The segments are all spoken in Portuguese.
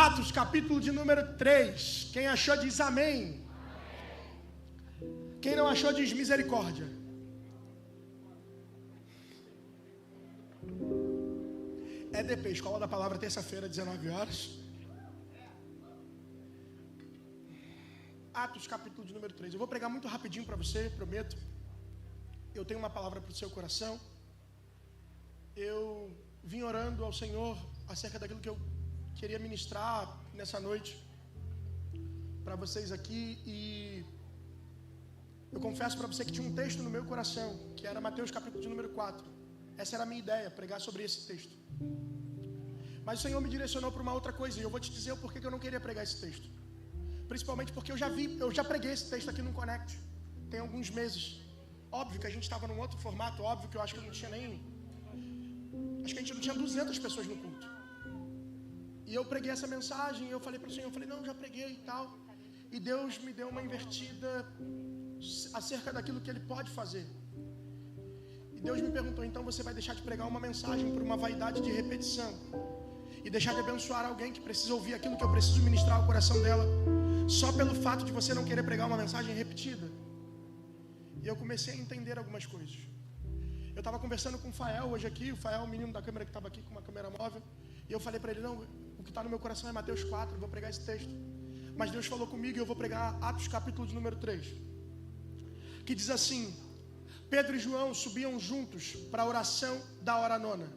Atos, capítulo de número 3. Quem achou diz amém. Quem não achou diz misericórdia. EDP, Escola da Palavra, terça-feira, 19 horas. Atos, capítulo de número 3. Eu vou pregar muito rapidinho para você, prometo. Eu tenho uma palavra para o seu coração. Eu vim orando ao Senhor acerca daquilo que eu queria ministrar nessa noite para vocês aqui. E eu confesso para você que tinha um texto no meu coração, que era Mateus, capítulo de número 4. Essa era a minha ideia, pregar sobre esse texto. Mas o Senhor me direcionou para uma outra coisa, e eu vou te dizer o porquê que eu não queria pregar esse texto. Principalmente porque eu já preguei esse texto aqui no Connect, tem alguns meses. Óbvio que a gente estava num outro formato, óbvio que eu acho que não tinha nem... Acho que a gente não tinha 200 pessoas no culto. E eu preguei essa mensagem, e eu falei para o Senhor, eu falei, não, já preguei e tal. E Deus me deu uma invertida acerca daquilo que Ele pode fazer. E Deus me perguntou, então você vai deixar de pregar uma mensagem por uma vaidade de repetição e deixar de abençoar alguém que precisa ouvir aquilo que eu preciso ministrar ao coração dela, só pelo fato de você não querer pregar uma mensagem repetida? E eu comecei a entender algumas coisas. Eu estava conversando com o Fael hoje aqui, o Fael, o menino da câmera que estava aqui com uma câmera móvel, e eu falei para ele, não, o que está no meu coração é Mateus 4, eu vou pregar esse texto. Mas Deus falou comigo e eu vou pregar Atos capítulo de número 3, que diz assim: Pedro e João subiam juntos para a oração da hora nona.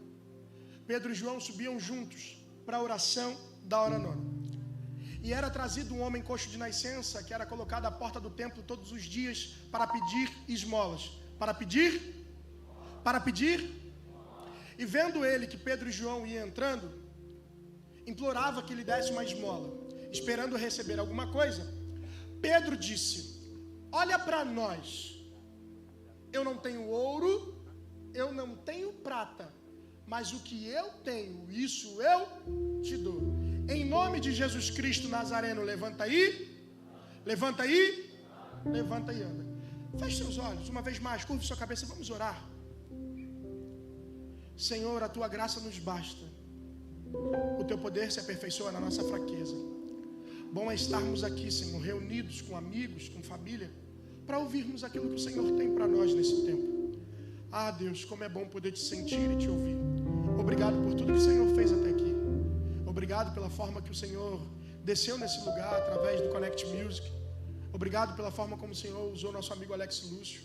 Pedro e João subiam juntos para a oração da hora nona. E era trazido um homem coxo de nascença, que era colocado à porta do templo todos os dias para pedir esmolas. Para pedir. E vendo ele que Pedro e João iam entrando, implorava que lhe desse uma esmola, esperando receber alguma coisa. Pedro disse: olha para nós, eu não tenho ouro, eu não tenho prata, mas o que eu tenho, isso eu te dou. Em nome de Jesus Cristo Nazareno, levanta aí, levanta e anda. Feche seus olhos, uma vez mais, curva sua cabeça, vamos orar. Senhor, a tua graça nos basta, o teu poder se aperfeiçoa na nossa fraqueza. Bom é estarmos aqui, Senhor, reunidos com amigos, com família, para ouvirmos aquilo que o Senhor tem para nós nesse tempo. Ah, Deus, como é bom poder te sentir e te ouvir. Obrigado por tudo que o Senhor fez até aqui. Obrigado pela forma que o Senhor desceu nesse lugar através do Connect Music. Obrigado pela forma como o Senhor usou nosso amigo Alex Lúcio.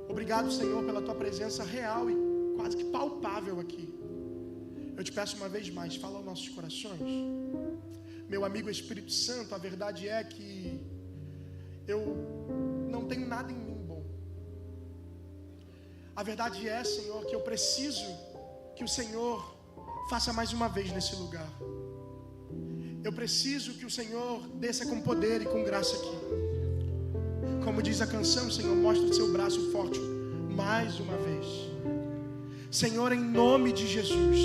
Obrigado, Senhor, pela tua presença real e quase que palpável aqui. Eu te peço uma vez mais, fala aos nossos corações. Meu amigo Espírito Santo, a verdade é que eu não tenho nada em mim bom. A verdade é, Senhor, que eu preciso que o Senhor faça mais uma vez nesse lugar. Eu preciso que o Senhor desça com poder e com graça aqui. Como diz a canção, Senhor, mostra o seu braço forte mais uma vez. Senhor, em nome de Jesus,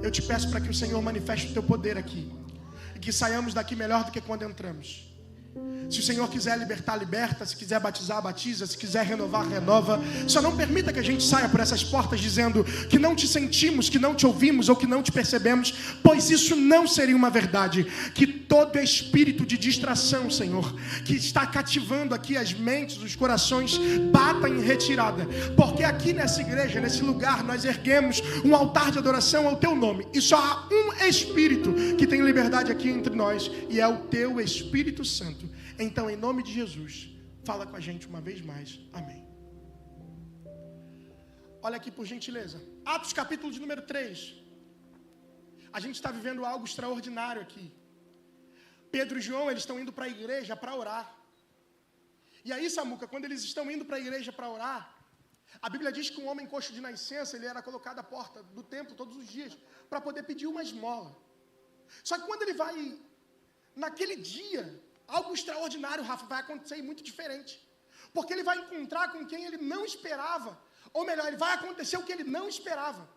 eu te peço para que o Senhor manifeste o teu poder aqui e que saiamos daqui melhor do que quando entramos. Se o Senhor quiser libertar, liberta. Se quiser batizar, batiza. Se quiser renovar, renova. Só não permita que a gente saia por essas portas dizendo que não te sentimos, que não te ouvimos ou que não te percebemos, pois isso não seria uma verdade. Que todo espírito de distração, Senhor, que está cativando aqui as mentes, os corações, bata em retirada. Porque aqui nessa igreja, nesse lugar, nós erguemos um altar de adoração ao teu nome. E só há um Espírito que tem liberdade aqui entre nós, e é o teu Espírito Santo. Então, em nome de Jesus, fala com a gente uma vez mais. Amém. Olha aqui, por gentileza. Atos capítulo de número 3. A gente está vivendo algo extraordinário aqui. Pedro e João, eles estão indo para a igreja para orar. E aí, Samuca, quando eles estão indo para a igreja para orar, a Bíblia diz que um homem coxo de nascença, ele era colocado à porta do templo todos os dias para poder pedir uma esmola. Só que quando ele vai, naquele dia, algo extraordinário, Rafa, vai acontecer muito diferente. Porque ele vai encontrar com quem ele não esperava. Ou melhor, ele vai acontecer o que ele não esperava.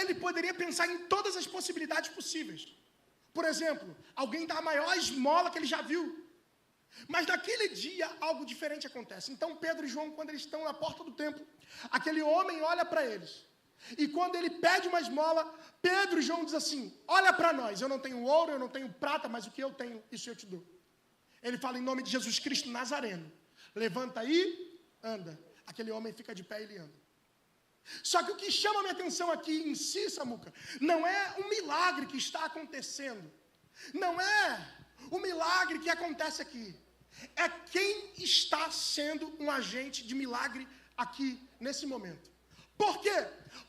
Ele poderia pensar em todas as possibilidades possíveis. Por exemplo, alguém dá a maior esmola que ele já viu. Mas naquele dia, algo diferente acontece. Então, Pedro e João, quando eles estão na porta do templo, aquele homem olha para eles. E quando ele pede uma esmola, Pedro e João dizem assim: olha para nós, eu não tenho ouro, eu não tenho prata, mas o que eu tenho, isso eu te dou. Ele fala em nome de Jesus Cristo Nazareno: levanta aí, anda. Aquele homem fica de pé e ele anda. Só que o que chama a minha atenção aqui em si, Samuca, não é um milagre que está acontecendo. Não é o milagre que acontece aqui. É quem está sendo um agente de milagre aqui, nesse momento. Por quê?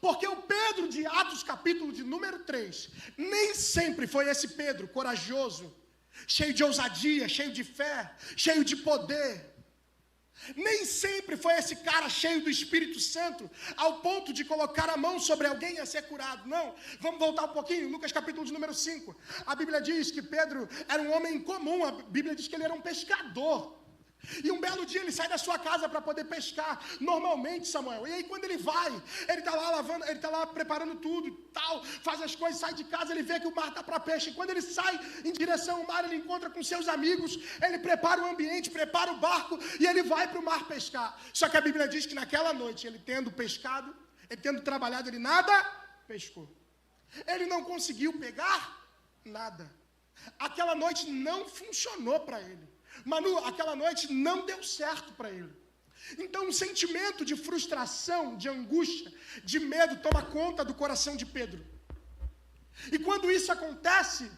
Porque o Pedro de Atos, capítulo de número 3, nem sempre foi esse Pedro corajoso, cheio de ousadia, cheio de fé, cheio de poder. Nem sempre foi esse cara cheio do Espírito Santo, ao ponto de colocar a mão sobre alguém e a ser curado. Não, vamos voltar um pouquinho, Lucas capítulo de número 5. A Bíblia diz que Pedro era um homem comum, a Bíblia diz que ele era um pescador. E um belo dia ele sai da sua casa para poder pescar, normalmente, Samuel. E aí quando ele vai, ele está lá lavando, ele está lá preparando tudo, tal, faz as coisas, sai de casa, ele vê que o mar está para peixe. E quando ele sai em direção ao mar, ele encontra com seus amigos, ele prepara o ambiente, prepara o barco e ele vai para o mar pescar. Só que a Bíblia diz que naquela noite, ele tendo pescado, ele tendo trabalhado, ele nada pescou. Ele não conseguiu pegar nada. Aquela noite não funcionou para ele. Manu, aquela noite não deu certo para ele. Então um sentimento de frustração, de angústia, de medo toma conta do coração de Pedro. E quando isso acontece,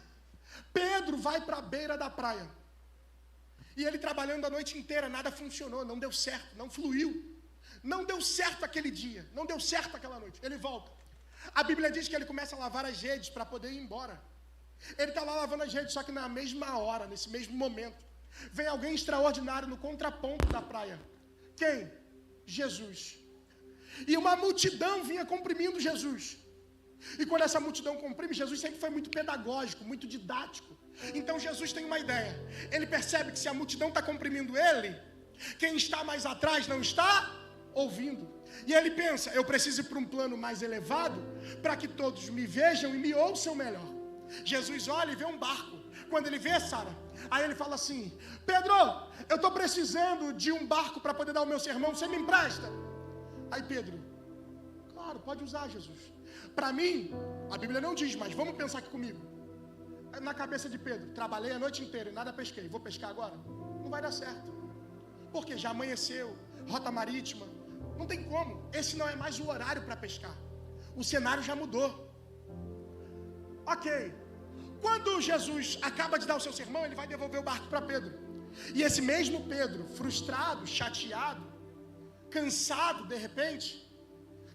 Pedro vai para a beira da praia. E ele trabalhando a noite inteira, nada funcionou, não deu certo, não fluiu. Não deu certo aquele dia, não deu certo aquela noite. Ele volta. A Bíblia diz que ele começa a lavar as redes para poder ir embora. Ele está lá lavando as redes, só que na mesma hora, nesse mesmo momento, vem alguém extraordinário no contraponto da praia. Quem? Jesus. E uma multidão vinha comprimindo Jesus. E quando essa multidão comprime, Jesus sempre foi muito pedagógico, muito didático. Então Jesus tem uma ideia. Ele percebe que se a multidão está comprimindo ele, quem está mais atrás não está ouvindo. E ele pensa: eu preciso ir para um plano mais elevado para que todos me vejam e me ouçam melhor. Jesus olha e vê um barco. Quando ele vê, Sara, aí ele fala assim: Pedro, eu estou precisando de um barco para poder dar o meu sermão, você me empresta? Aí Pedro: claro, pode usar, Jesus. Para mim, a Bíblia não diz, mas vamos pensar aqui comigo. Na cabeça de Pedro: trabalhei a noite inteira e nada pesquei, vou pescar agora? Não vai dar certo. Porque já amanheceu, rota marítima, não tem como. Esse não é mais o horário para pescar. O cenário já mudou. Ok. Quando Jesus acaba de dar o seu sermão, ele vai devolver o barco para Pedro. E esse mesmo Pedro, frustrado, chateado, cansado de repente,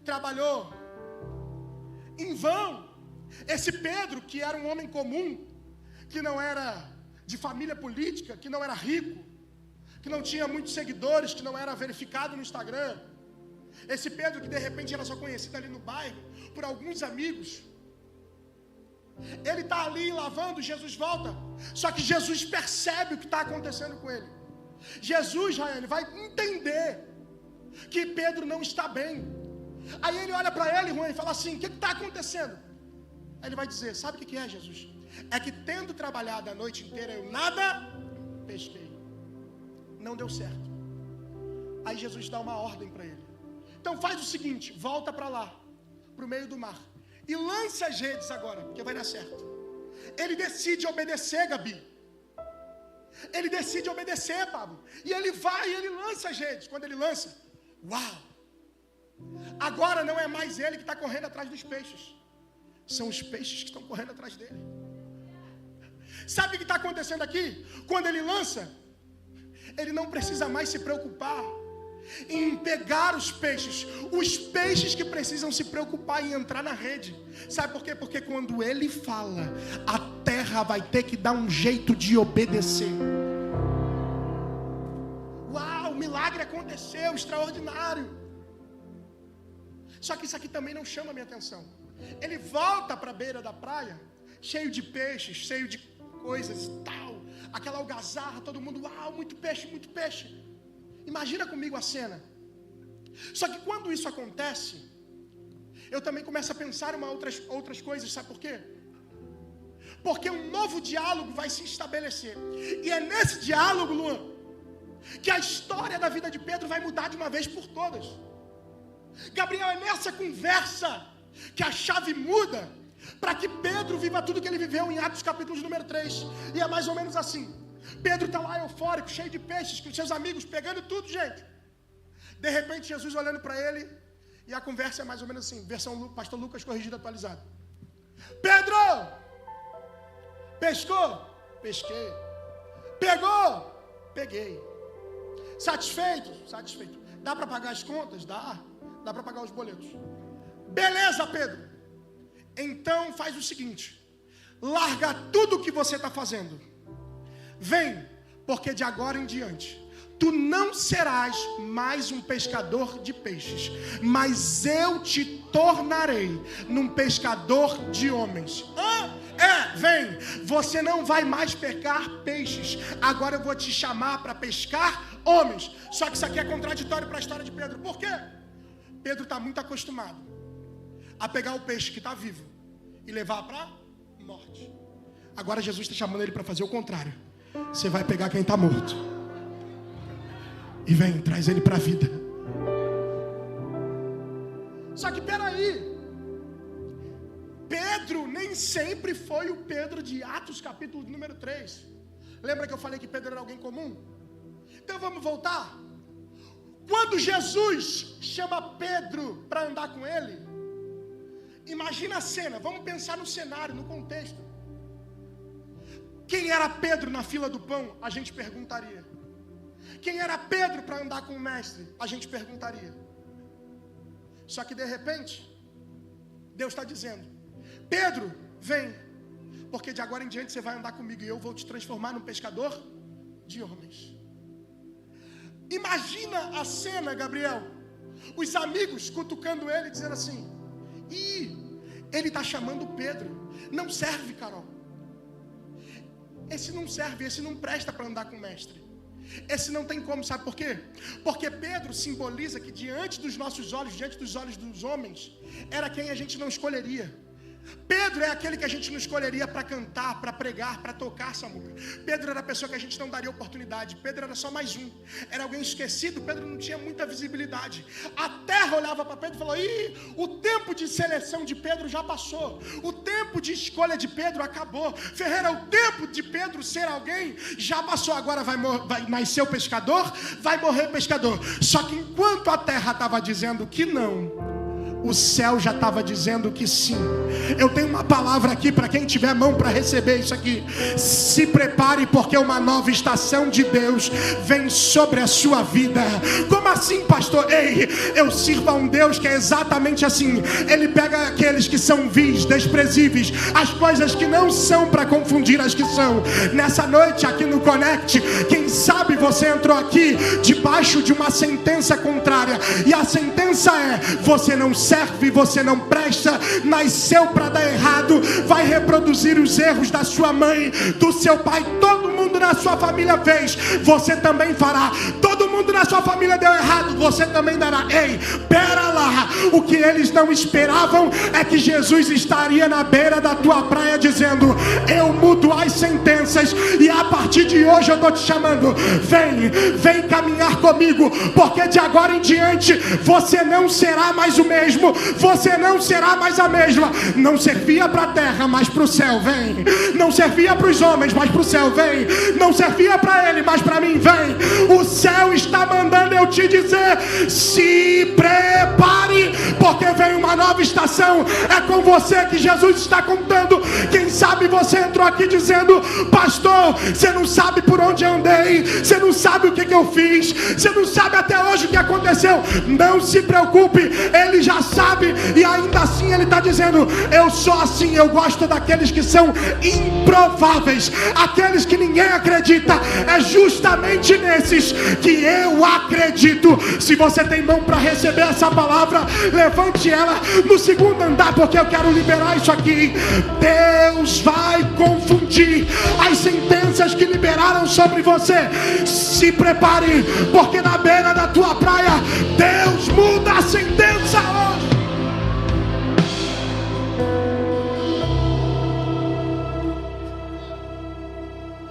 trabalhou em vão. Esse Pedro, que era um homem comum, que não era de família política, que não era rico, que não tinha muitos seguidores, que não era verificado no Instagram. Esse Pedro que de repente era só conhecido ali no bairro por alguns amigos. Ele está ali lavando, Jesus volta. Só que Jesus percebe o que está acontecendo com ele. Jesus, Raiane, vai entender que Pedro não está bem. Aí ele olha para ele, Juan, e fala assim: o que está acontecendo? Aí ele vai dizer: sabe o que é, Jesus? É que tendo trabalhado a noite inteira, eu nada pesquei. Não deu certo. Aí Jesus dá uma ordem para ele: então faz o seguinte, volta para lá, para o meio do mar, e lança as redes agora, porque vai dar certo. Ele decide obedecer, Gabi. Ele decide obedecer, Pablo. E ele vai e ele lança as redes. Quando ele lança, uau! Agora não é mais ele que está correndo atrás dos peixes. São os peixes que estão correndo atrás dele. Sabe o que está acontecendo aqui? Quando ele lança, ele não precisa mais se preocupar em pegar os peixes que precisam se preocupar em entrar na rede. Sabe por quê? Porque quando ele fala, a terra vai ter que dar um jeito de obedecer. Uau, o milagre aconteceu, extraordinário. Só que isso aqui também não chama a minha atenção. Ele volta para a beira da praia, cheio de peixes, cheio de coisas e tal, aquela algazarra, todo mundo, uau, muito peixe, muito peixe. Imagina comigo a cena. Só que quando isso acontece, eu também começo a pensar em outras coisas. Sabe por quê? Porque um novo diálogo vai se estabelecer. E é nesse diálogo, Luan, que a história da vida de Pedro vai mudar de uma vez por todas. Gabriel, é nessa conversa que a chave muda para que Pedro viva tudo que ele viveu em Atos capítulo número 3. E é mais ou menos assim. Pedro está lá eufórico, cheio de peixes, com seus amigos, pegando tudo, gente. De repente, Jesus olhando para ele, e a conversa é mais ou menos assim, versão Pastor Lucas corrigida, atualizada. Pedro! Pescou? Pesquei. Pegou? Peguei. Satisfeito? Satisfeito. Dá para pagar as contas? Dá. Dá para pagar os boletos. Beleza, Pedro. Então faz o seguinte. Larga tudo o que você está fazendo. Vem, porque de agora em diante tu não serás mais um pescador de peixes, mas eu te tornarei num pescador de homens. Vem, você não vai mais pescar peixes, agora eu vou te chamar para pescar homens. Só que isso aqui é contraditório para a história de Pedro. Por quê? Pedro está muito acostumado a pegar o peixe que está vivo e levar para a morte. Agora Jesus está chamando ele para fazer o contrário. Você vai pegar quem está morto e vem, traz ele para a vida. Só que peraí, Pedro nem sempre foi o Pedro de Atos capítulo número 3. Lembra que eu falei que Pedro era alguém comum? Então vamos voltar. Quando Jesus chama Pedro para andar com ele, imagina a cena, vamos pensar no cenário, no contexto. Quem era Pedro na fila do pão? A gente perguntaria. Quem era Pedro para andar com o mestre? A gente perguntaria. Só que de repente, Deus está dizendo: Pedro, vem, porque de agora em diante você vai andar comigo e eu vou te transformar num pescador de homens. Imagina a cena, Gabriel. Os amigos cutucando ele, dizendo assim: ele está chamando Pedro. Não serve, Carol. Esse não serve, esse não presta para andar com o mestre. Esse não tem como, sabe por quê? Porque Pedro simboliza que diante dos nossos olhos, diante dos olhos dos homens, era quem a gente não escolheria. Pedro é aquele que a gente não escolheria para cantar, para pregar, para tocar, Samuca. Pedro era a pessoa que a gente não daria oportunidade. Pedro era só mais um. Era alguém esquecido. Pedro não tinha muita visibilidade. A terra olhava para Pedro e falou: o tempo de seleção de Pedro já passou. O tempo de escolha de Pedro acabou. Ferreira, o tempo de Pedro ser alguém já passou. Agora vai nascer o pescador, vai morrer o pescador. Só que enquanto a terra estava dizendo que não, o céu já estava dizendo que sim. Eu tenho uma palavra aqui para quem tiver mão para receber isso aqui. Se prepare, porque uma nova estação de Deus vem sobre a sua vida. Como assim, pastor? Ei, eu sirvo a um Deus que é exatamente assim. Ele pega aqueles que são vis, desprezíveis, as coisas que não são, para confundir as que são. Nessa noite aqui no Connect, quem sabe você entrou aqui debaixo de uma sentença contrária, e a sentença é: você não serve, você não presta, nasceu para dar errado, vai reproduzir os erros da sua mãe, do seu pai. Todo mundo na sua família fez, você também fará. Todo mundo na sua família deu errado, você também dará. Ei, pera lá. O que eles não esperavam é que Jesus estaria na beira da tua praia dizendo: eu mudo as sentenças, e a partir de hoje eu estou te chamando. Vem caminhar comigo, porque de agora em diante você não será mais o mesmo. Você não será mais a mesma. Não servia para a terra, mas para o céu. Vem. Não servia para os homens, mas para o céu. Vem. Não servia para ele, mas para mim. Vem. O céu está mandando eu te dizer: se prepare, porque vem uma nova estação. É com você que Jesus está contando. Quem sabe você entrou aqui dizendo: pastor, você não sabe por onde andei, você não sabe o que eu fiz, você não sabe até hoje o que aconteceu. Não se preocupe, ele já sabe, e ainda assim ele está dizendo: eu sou assim. Eu gosto daqueles que são improváveis, aqueles que ninguém acredita. É justamente nesses que eu acredito. Se você tem mão para receber essa palavra, levante ela no segundo andar, porque eu quero liberar isso aqui. Deus vai confundir as sentenças que liberaram sobre você. Se prepare, porque na beira da tua praia Deus muda a sentença hoje.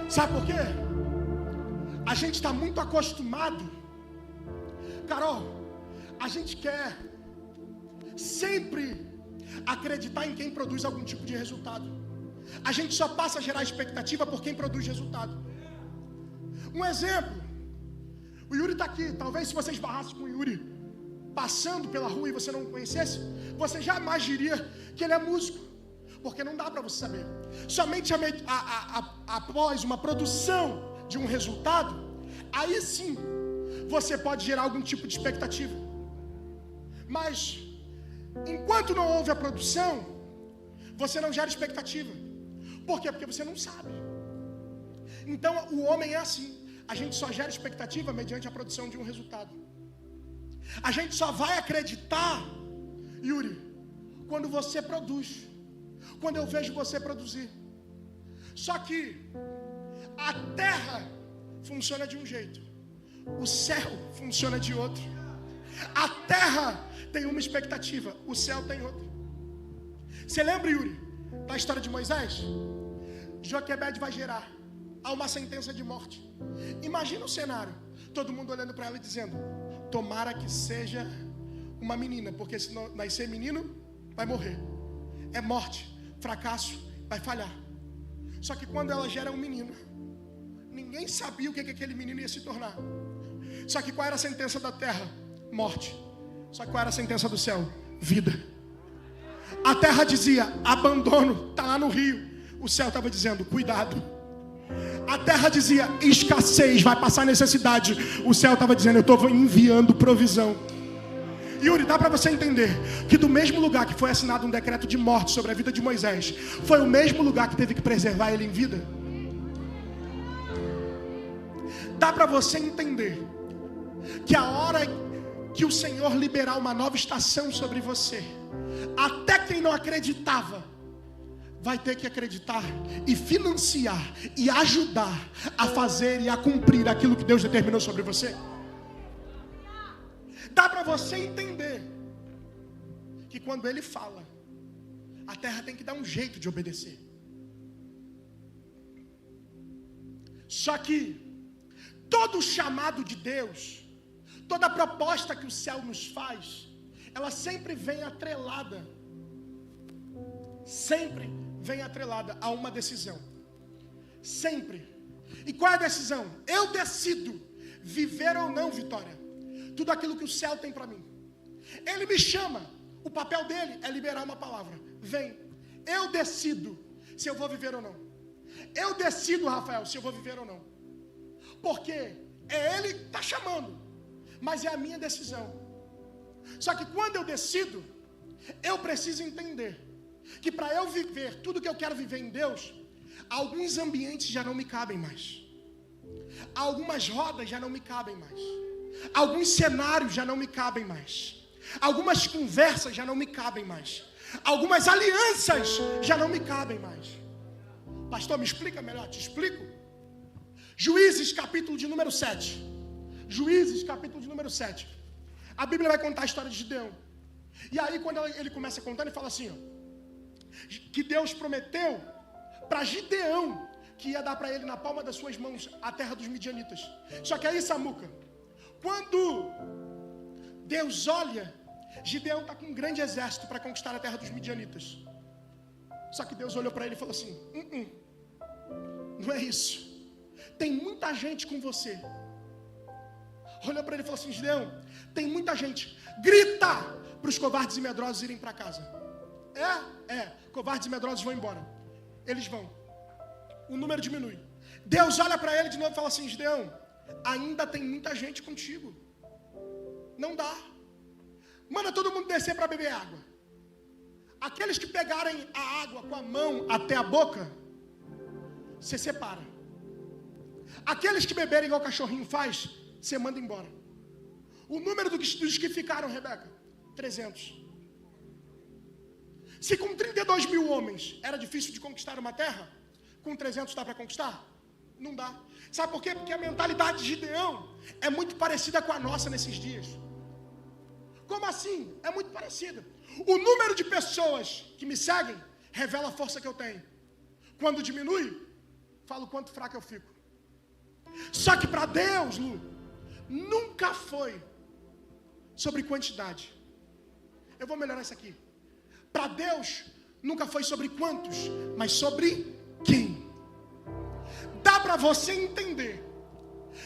Sabe por quê? A gente está muito acostumado, Carol, a gente quer sempre acreditar em quem produz algum tipo de resultado. A gente só passa a gerar expectativa por quem produz resultado. Um exemplo, o Yuri está aqui. Talvez se você esbarrasse com o Yuri passando pela rua e você não o conhecesse, você jamais diria que ele é músico, porque não dá para você saber. Somente após uma produção de um resultado, aí sim você pode gerar algum tipo de expectativa. Mas enquanto não houve a produção, você não gera expectativa. Por quê? Porque você não sabe. Então o homem é assim. A gente só gera expectativa mediante a produção de um resultado. A gente só vai acreditar, Yuri, quando você produz. Quando eu vejo você produzir. Só que a terra funciona de um jeito, o céu funciona de outro. A terra tem uma expectativa, o céu tem outra. Você lembra, Yuri, da história de Moisés? Joquebede vai gerar a uma sentença de morte. Imagina o cenário, todo mundo olhando para ela e dizendo: tomara que seja uma menina, porque se não nascer menino, vai morrer. É morte, fracasso, vai falhar. Só que quando ela gera um menino, ninguém sabia o que aquele menino ia se tornar. Só que qual era a sentença da terra? Morte. Só que qual era a sentença do céu? Vida. A terra dizia: abandono, está lá no rio. O céu estava dizendo: cuidado. A terra dizia: escassez, vai passar necessidade. O céu estava dizendo: eu estou enviando provisão. Yuri, dá para você entender que do mesmo lugar que foi assinado um decreto de morte sobre a vida de Moisés, foi o mesmo lugar que teve que preservar ele em vida? Dá para você entender que a hora que o Senhor liberar uma nova estação sobre você, até quem não acreditava vai ter que acreditar e financiar e ajudar a fazer e a cumprir aquilo que Deus determinou sobre você. Dá para você entender que quando Ele fala, a terra tem que dar um jeito de obedecer. Só que todo chamado de Deus, toda proposta que o céu nos faz, ela sempre vem atrelada a uma decisão. Sempre. E qual é a decisão? Eu decido viver ou não, Vitória, tudo aquilo que o céu tem para mim. Ele me chama, o papel dele é liberar uma palavra. Vem. Eu decido se eu vou viver ou não. Eu decido, Rafael, se eu vou viver ou não. Porque é ele que está chamando, mas é a minha decisão. Só que quando eu decido, eu preciso entender que para eu viver tudo que eu quero viver em Deus, alguns ambientes já não me cabem mais. Algumas rodas já não me cabem mais. Alguns cenários já não me cabem mais. Algumas conversas já não me cabem mais. Algumas alianças já não me cabem mais. Pastor, me explica melhor? Te explico. Juízes, capítulo de número 7. Juízes, capítulo de número 7. A Bíblia vai contar a história de Gideão. E aí, quando ele começa a contar, ele fala assim, ó, que Deus prometeu para Gideão que ia dar para ele na palma das suas mãos a terra dos midianitas. Só que aí, Samuca, quando Deus olha, Gideão está com um grande exército para conquistar a terra dos midianitas. Só que Deus olhou para ele e falou assim: não é isso. Tem muita gente com você. Olhou para ele e falou assim: Gideão, tem muita gente. Grita para os covardes e medrosos irem para casa. Covardes e medrosos vão embora. Eles vão. O número diminui. Deus olha para ele de novo e fala assim: Gideão, ainda tem muita gente contigo. Não dá. Manda todo mundo descer para beber água. Aqueles que pegarem a água com a mão até a boca, você separa. Aqueles que beberem igual o cachorrinho faz, você manda embora. O número dos que ficaram, Rebeca? 300. Se com 32 mil homens era difícil de conquistar uma terra, com 300 dá para conquistar? Não dá. Sabe por quê? Porque a mentalidade de Gideão é muito parecida com a nossa nesses dias. Como assim? É muito parecida. O número de pessoas que me seguem revela a força que eu tenho. Quando diminui, falo quanto fraco eu fico. Só que para Deus, Lu, nunca foi sobre quantidade. Eu vou melhorar isso aqui. Para Deus, nunca foi sobre quantos, mas sobre quem. Dá para você entender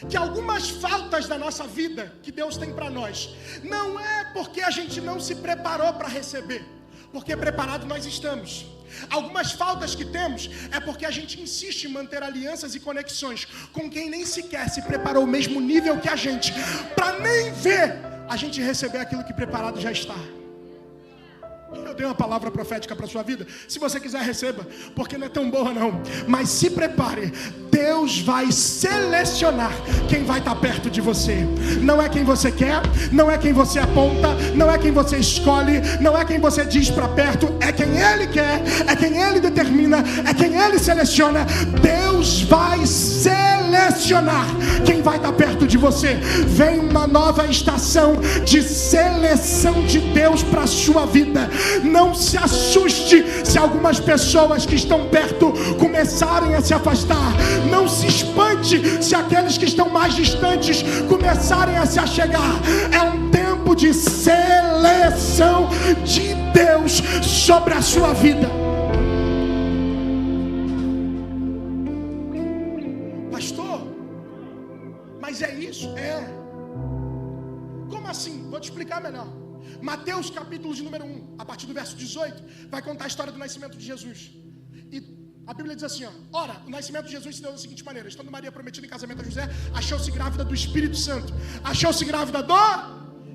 que algumas faltas da nossa vida que Deus tem para nós, não é porque a gente não se preparou para receber, porque preparado nós estamos. Algumas faltas que temos é porque a gente insiste em manter alianças e conexões com quem nem sequer se preparou o mesmo nível que a gente, para nem ver a gente receber aquilo que preparado já está. Eu dei uma palavra profética para a sua vida. Se você quiser, receba, porque não é tão boa não. Mas se prepare, Deus vai selecionar quem vai estar perto de você. Não é quem você quer, não é quem você aponta, não é quem você escolhe, não é quem você diz para perto, é quem Ele quer, é quem Ele determina, é quem Ele seleciona. Deus vai selecionar quem vai estar perto de você. Vem uma nova estação de seleção de Deus para a sua vida. Não se assuste se algumas pessoas que estão perto começarem a se afastar. Não se espante se aqueles que estão mais distantes começarem a se achegar. É um tempo de seleção de Deus sobre a sua vida. Pastor, mas é isso? É. Como assim? Vou te explicar melhor. Mateus capítulo de número 1, a partir do verso 18, vai contar a história do nascimento de Jesus. E a Bíblia diz assim, ó: ora, o nascimento de Jesus se deu da seguinte maneira: estando Maria prometida em casamento a José, achou-se grávida do Espírito Santo. Achou-se grávida do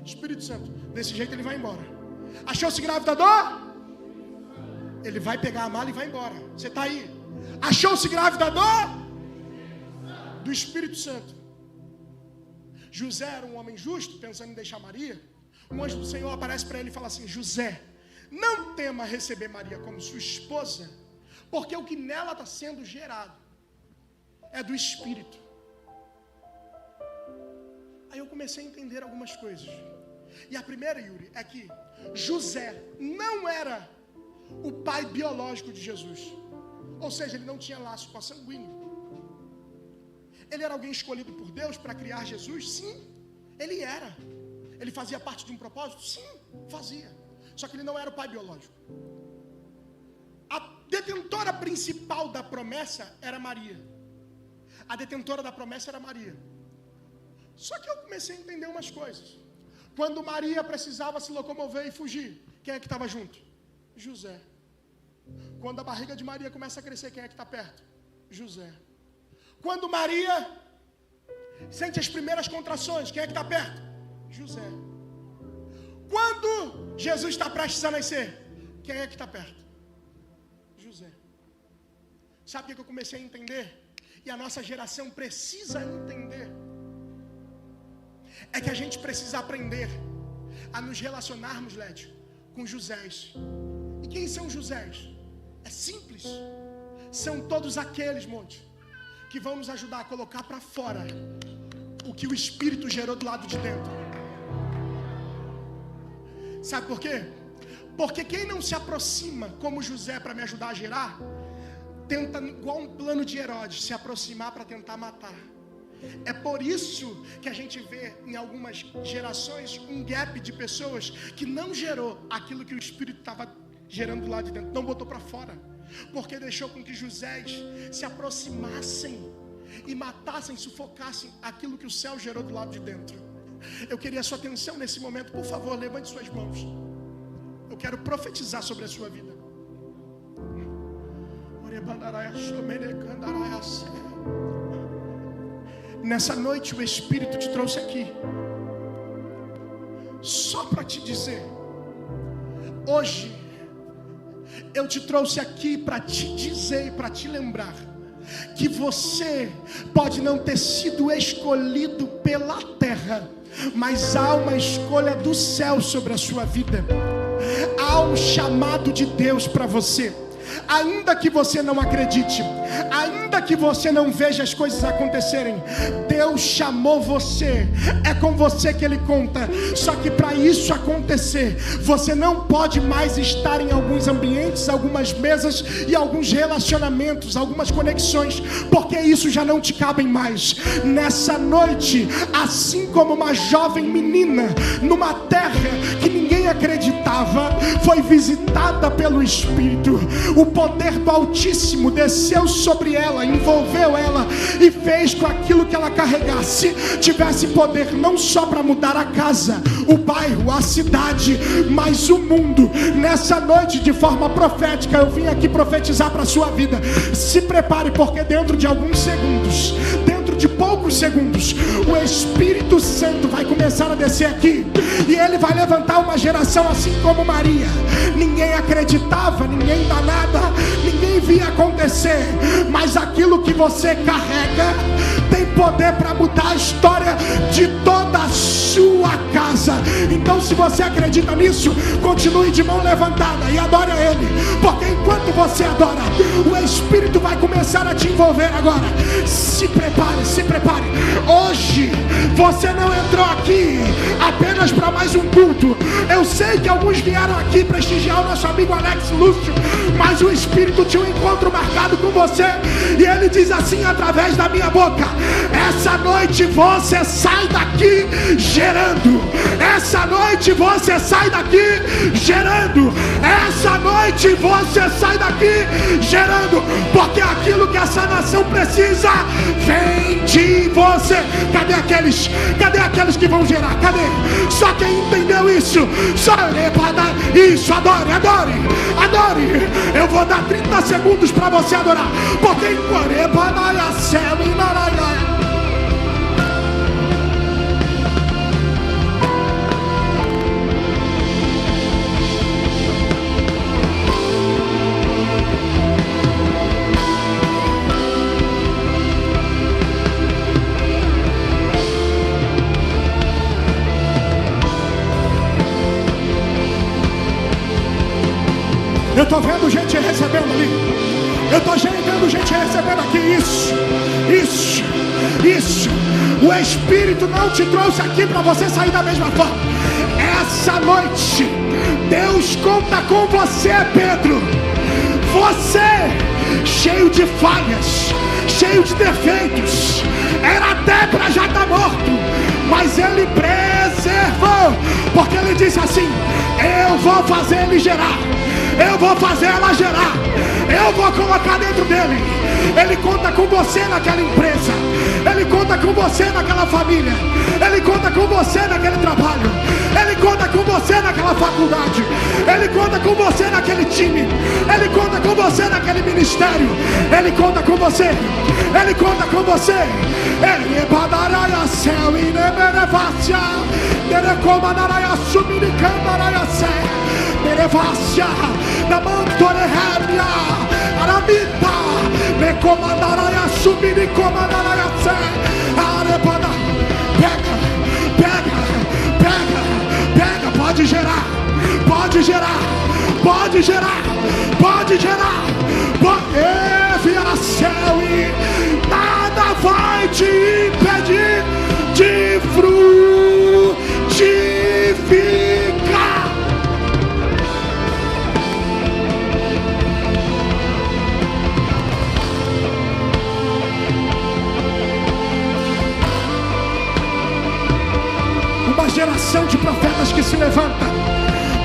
Espírito Santo. Desse jeito ele vai embora. Achou-se grávida do... Ele vai pegar a mala e vai embora. Você está aí? Achou-se grávida do Espírito Santo. José era um homem justo, pensando em deixar Maria. Um anjo do Senhor aparece para ele e fala assim: José, não tema receber Maria como sua esposa, porque o que nela está sendo gerado é do Espírito. Aí eu comecei a entender algumas coisas. E a primeira, Yuri, é que José não era o pai biológico de Jesus. Ou seja, ele não tinha laço consanguíneo. Ele era alguém escolhido por Deus para criar Jesus? Sim, ele era. Ele fazia parte de um propósito? Sim, fazia. Só que ele não era o pai biológico. A detentora principal da promessa era Maria. A detentora da promessa era Maria. Só que eu comecei a entender umas coisas. Quando Maria precisava se locomover e fugir, quem é que estava junto? José. Quando a barriga de Maria começa a crescer, quem é que está perto? José. Quando Maria sente as primeiras contrações, quem é que está perto? José. Quando Jesus está prestes a nascer, quem é que está perto? José. Sabe o que eu comecei a entender? E a nossa geração precisa entender. É que a gente precisa aprender a nos relacionarmos, Lédio, com Josés. E quem são Josés? É simples. São todos aqueles, Monte, que vão nos ajudar a colocar para fora o que o Espírito gerou do lado de dentro. Sabe por quê? Porque quem não se aproxima como José para me ajudar a gerar, tenta, igual um plano de Herodes, se aproximar para tentar matar. É por isso que a gente vê em algumas gerações um gap de pessoas que não gerou aquilo que o Espírito estava gerando lá de dentro, não botou para fora, porque deixou com que José se aproximassem e matassem, sufocassem aquilo que o céu gerou do lado de dentro. Eu queria a sua atenção nesse momento, por favor, levante suas mãos. Eu quero profetizar sobre a sua vida. Nessa noite o Espírito te trouxe aqui só para te dizer: hoje eu te trouxe aqui para te dizer e para te lembrar que você pode não ter sido escolhido pela terra, mas há uma escolha do céu sobre a sua vida. Há um chamado de Deus para você. Ainda que você não acredite, ainda que você não veja as coisas acontecerem, Deus chamou você. É com você que Ele conta. Só que para isso acontecer, você não pode mais estar em alguns ambientes, algumas mesas e alguns relacionamentos, algumas conexões, porque isso já não te cabem mais. Nessa noite, assim como uma jovem menina numa terra que ninguém ninguém acreditava, foi visitada pelo Espírito. O poder do Altíssimo desceu sobre ela, envolveu ela e fez com aquilo que ela carregasse tivesse poder não só para mudar a casa, o bairro, a cidade, mas o mundo. Nessa noite, de forma profética, eu vim aqui profetizar para a sua vida. Se prepare, porque dentro de alguns segundos, dentro de poucos segundos, o Espírito Santo vai começar a descer aqui e ele vai levantar uma geração assim como Maria. Ninguém acreditava, ninguém dá nada, ninguém via acontecer, mas aquilo que você carrega tem poder para mudar a história de toda a sua casa. Então, se você acredita nisso, continue de mão levantada e adore a Ele, porque enquanto você adora, o Espírito vai começar a te envolver agora. Se prepare, se prepare. Hoje você não entrou aqui apenas para mais um culto. Eu sei que alguns vieram aqui prestigiar o nosso amigo Alex Lúcio, mas o Espírito tinha um encontro marcado com você, e ele diz assim através da minha boca: essa noite você sai daqui gerando. Essa noite você sai daqui gerando. Essa noite você sai daqui gerando, porque aquilo que essa nação precisa vem de você. Cadê aqueles? Cadê aqueles que vão gerar? Cadê? Só quem entendeu isso. Só isso, adore, adore, adore. Eu vou dar 30 segundos para você adorar, porque em Corepanaya, céu e Naraya. Eu estou vendo gente recebendo ali. Eu estou vendo gente recebendo aqui. Isso. O Espírito não te trouxe aqui para você sair da mesma forma. Essa noite, Deus conta com você, Pedro. Você, cheio de falhas, cheio de defeitos, era até para já estar morto, mas Ele preservou, porque Ele disse assim: eu vou fazer ele gerar, eu vou fazer ela gerar, eu vou colocar dentro dele. Ele conta com você naquela empresa, Ele conta com você naquela família, Ele conta com você naquele trabalho, Ele conta com você naquela faculdade, Ele conta com você naquele time, Ele conta com você naquele ministério, Ele conta com você, Ele conta com você. Ele badaraia céu e neberevácia, derecomandaraia suminicandaraia sé, derevácia, na mantorehemia, aramita, necomandaraia suminicomandaraia sé, arebana. Pega, pode gerar, pode gerar, pode gerar, pode gerar, pode virar céu e nada vai te impedir de frutificar. Uma geração de profetas que se levanta,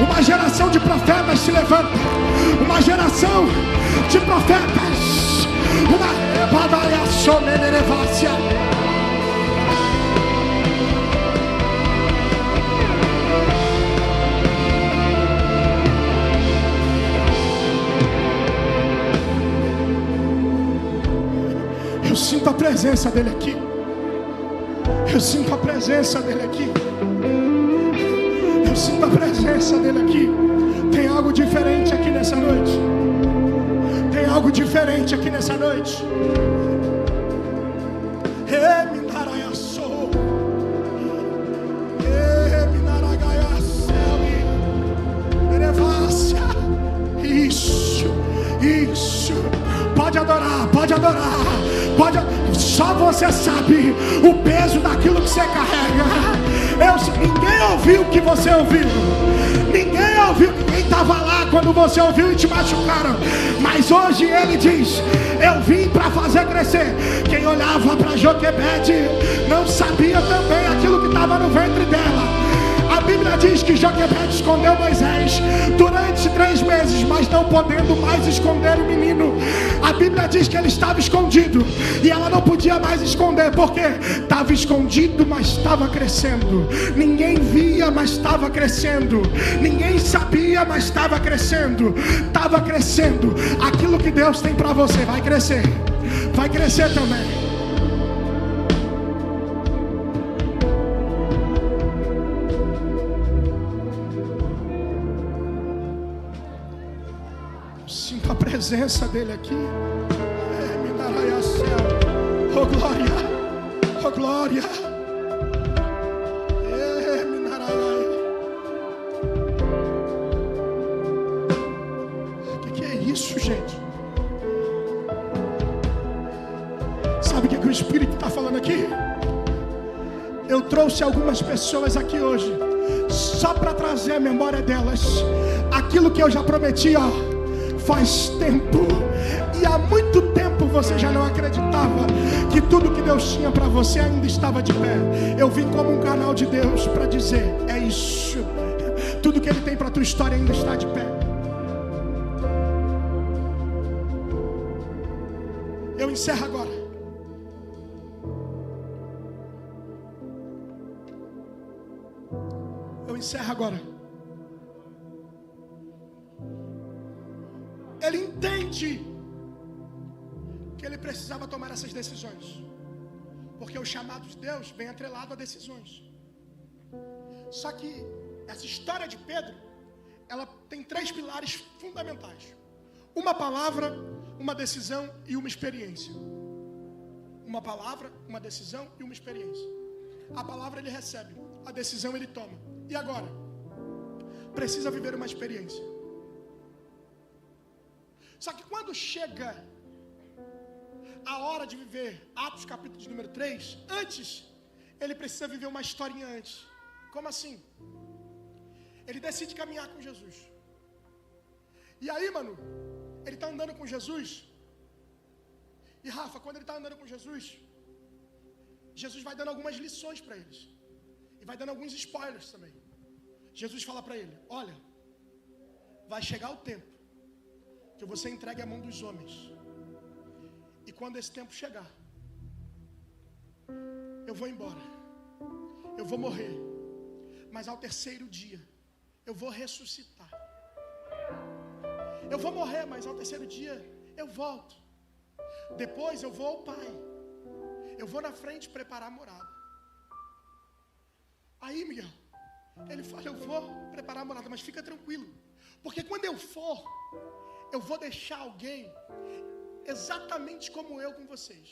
uma geração de profetas se levanta, uma geração de profetas, uma rebadaia somenerevácia. Eu sinto a presença dele aqui. Eu sinto a presença dele aqui. Eu sinto a presença dele aqui. Tem algo diferente aqui nessa noite. Tem algo diferente aqui nessa noite. Isso. Pode adorar, pode adorar. Só você sabe o peso daquilo que você carrega. Ninguém ouviu o que você ouviu. Ninguém ouviu, ninguém estava lá quando você ouviu e te machucaram. Mas hoje ele diz: eu vim para fazer crescer. Quem olhava para Joquebede não sabia também aquilo que estava no ventre dela. A Bíblia Bíblia diz que Joquebede escondeu Moisés durante 3 meses, mas não podendo mais esconder o menino. A Bíblia diz que ele estava escondido e ela não podia mais esconder, porque estava escondido, mas estava crescendo. Ninguém via, mas estava crescendo. Ninguém sabia, mas estava crescendo. Estava crescendo. Aquilo que Deus tem para você vai crescer. Vai crescer também. Sinto a presença dele aqui. Oh glória, oh glória. Que é isso, gente? Sabe o que o Espírito está falando aqui? Eu trouxe algumas pessoas aqui hoje só para trazer a memória delas aquilo que eu já prometi, ó, faz tempo. E há muito tempo você já não acreditava que tudo que Deus tinha para você ainda estava de pé. Eu vim como um canal de Deus para dizer: é isso. Tudo que Ele tem para a tua história ainda está de pé. Eu encerro agora. Eu encerro agora. Ele entende que ele precisava tomar essas decisões, porque o chamado de Deus vem atrelado a decisões. Só que essa história de Pedro, ela tem 3 pilares fundamentais: uma palavra, uma decisão e uma experiência. Uma palavra, uma decisão e uma experiência. A palavra ele recebe, a decisão ele toma. E agora? Precisa viver uma experiência. Só que quando chega a hora de viver Atos capítulo de número 3, antes, ele precisa viver uma historinha antes. Como assim? Ele decide caminhar com Jesus. E aí, mano, ele está andando com Jesus. E Rafa, quando ele está andando com Jesus, Jesus vai dando algumas lições para eles. E vai dando alguns spoilers também. Jesus fala para ele: olha, vai chegar o tempo que você entregue a mão dos homens. E quando esse tempo chegar, eu vou embora. Eu vou morrer. Mas ao 3º dia, eu vou ressuscitar. Eu vou morrer, mas ao 3º dia, eu volto. Depois eu vou ao Pai. Eu vou na frente preparar a morada. Aí, Miguel, ele fala: eu vou preparar a morada, mas fica tranquilo. Porque quando eu for, eu vou deixar alguém exatamente como eu com vocês.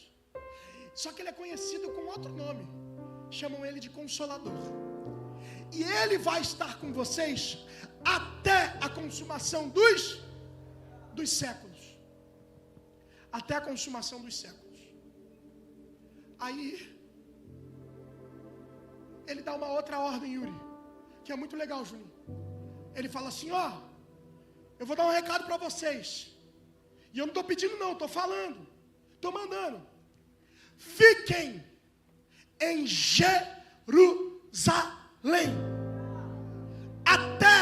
Só que ele é conhecido com outro nome. Chamam ele de Consolador. E ele vai estar com vocês até a consumação dos séculos. Até a consumação dos séculos. Aí, ele dá uma outra ordem, Yuri, que é muito legal, Juninho. Ele fala assim: ó, eu vou dar um recado para vocês. E eu não estou pedindo não, estou falando. Estou mandando. Fiquem em Jerusalém. Até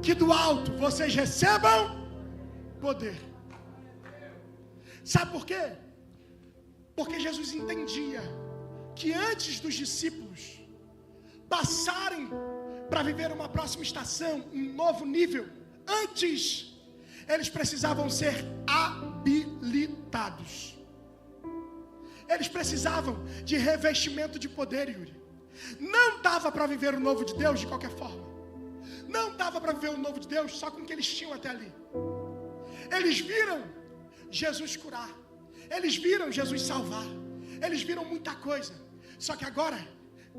que do alto vocês recebam poder. Sabe por quê? Porque Jesus entendia que antes dos discípulos passarem para viver uma próxima estação, um novo nível, antes eles precisavam ser habilitados. Eles precisavam de revestimento de poder, Yuri. Não dava para viver o novo de Deus de qualquer forma. Não dava para viver o novo de Deus só com o que eles tinham até ali. Eles viram Jesus curar. Eles viram Jesus salvar. Eles viram muita coisa. Só que agora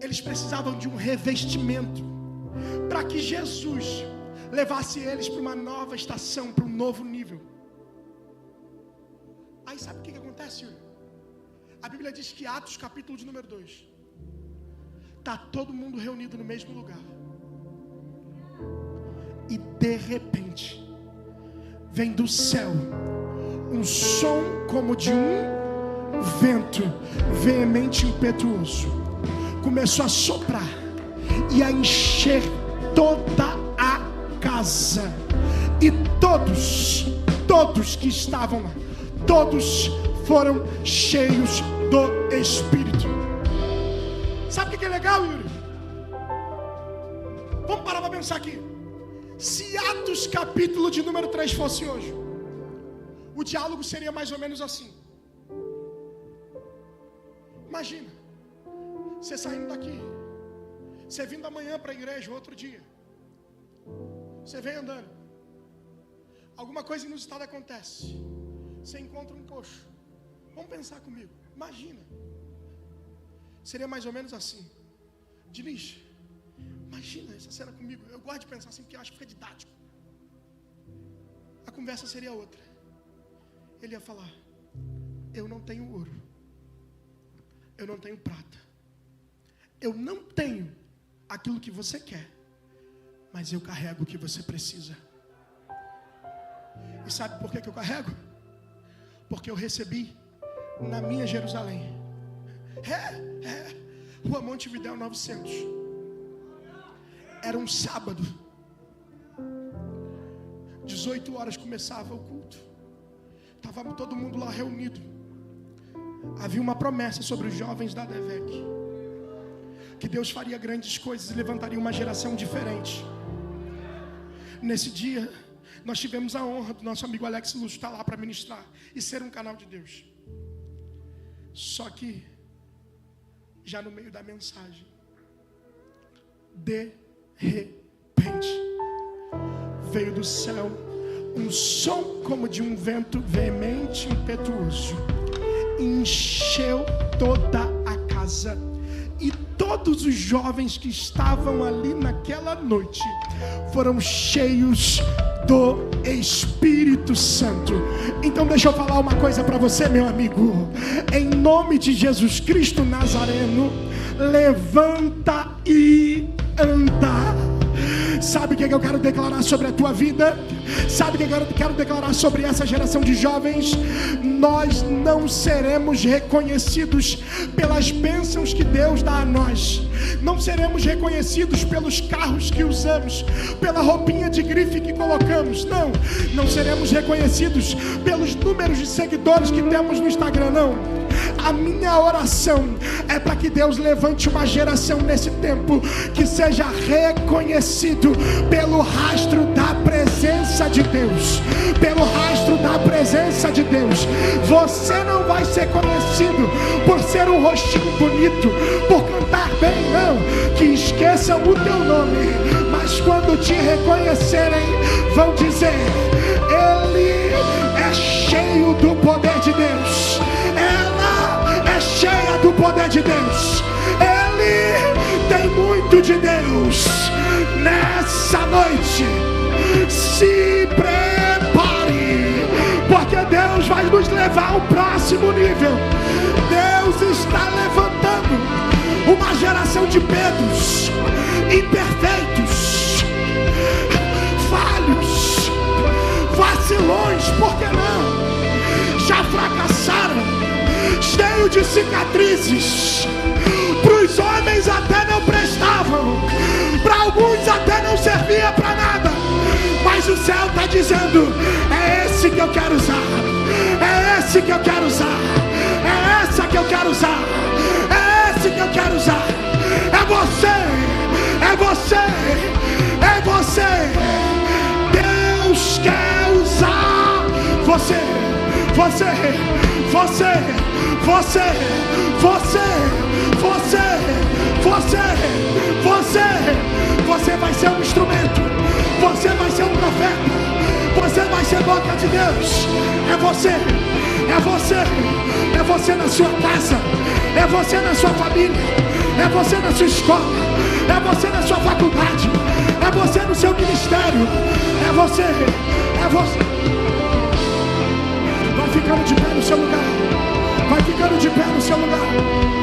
eles precisavam de um revestimento para que Jesus levasse eles para uma nova estação, para um novo nível. Aí sabe o que acontece, Yuri? A Bíblia diz que Atos capítulo de número 2, está todo mundo reunido no mesmo lugar. E de repente vem do céu um som como de um vento veemente e impetuoso. Começou a soprar. e a encher toda a casa. E todos que estavam lá, todos foram cheios do Espírito. Sabe o que é legal, Yuri? Vamos parar para pensar aqui. Se Atos capítulo de número 3 fosse hoje, o diálogo seria mais ou menos assim. Imagina, você saindo daqui, você vindo amanhã para a igreja, outro dia, você vem andando, alguma coisa inusitada acontece, você encontra um coxo. Vamos pensar comigo, imagina, seria mais ou menos assim. Diniz, imagina essa cena comigo. Eu gosto de pensar assim porque eu acho que fica didático. A conversa seria outra. Ele ia falar: eu não tenho ouro, eu não tenho prata, eu não tenho aquilo que você quer, mas eu carrego o que você precisa. E sabe por que eu carrego? Porque eu recebi na minha Jerusalém. Rua Montevidéu 900. Era um sábado, 18 horas começava o culto. Estava todo mundo lá reunido. Havia uma promessa sobre os jovens da DEVEC, que Deus faria grandes coisas e levantaria uma geração diferente. Nesse dia, nós tivemos a honra do nosso amigo Alex Lúcio estar lá para ministrar e ser um canal de Deus. Só que, já no meio da mensagem, de repente, veio do céu um som como de um vento veemente, impetuoso, encheu toda a casa, e todos os jovens que estavam ali naquela noite foram cheios do Espírito Santo. Então deixa eu falar uma coisa para você, meu amigo. Em nome de Jesus Cristo Nazareno, levanta e anda. Sabe o que eu quero declarar sobre a tua vida? Sabe o que eu quero declarar sobre essa geração de jovens? Nós não seremos reconhecidos pelas bênçãos que Deus dá a nós. Não seremos reconhecidos pelos carros que usamos, pela roupinha de grife que colocamos. Não seremos reconhecidos pelos números de seguidores que temos no Instagram, não. A minha oração é para que Deus levante uma geração nesse tempo que seja reconhecido pelo rastro da presença de Deus. Pelo rastro da presença de Deus. Você não vai ser conhecido por ser um rostinho bonito, por cantar bem, não. Que esqueçam o teu nome, mas quando te reconhecerem, vão dizer: ele é cheio do poder de Deus. Ela é cheia do poder de Deus. Ele tem muito de Deus. Nessa noite, se prepare, porque Deus vai nos levar ao próximo nível. Deus está levantando uma geração de Pedros, imperfeitos, falhos, vacilões, por que não? Já fracassaram, cheio de cicatrizes. Para os homens até não prestavam, para alguns até não servia para nada, mas o céu está dizendo: é esse que eu quero usar, é esse que eu quero usar, é essa que eu quero usar, é esse que eu quero usar. É você, é você, é você. Deus quer usar você, você, você, você, você, você, você, você. Você vai ser um instrumento, você vai ser um profeta, você vai ser boca de Deus. É você, é você, é você na sua casa, é você na sua família, é você na sua escola, é você na sua faculdade, é você no seu ministério, é você, é você. Vai ficando de pé no seu lugar, vai ficando de pé no seu lugar.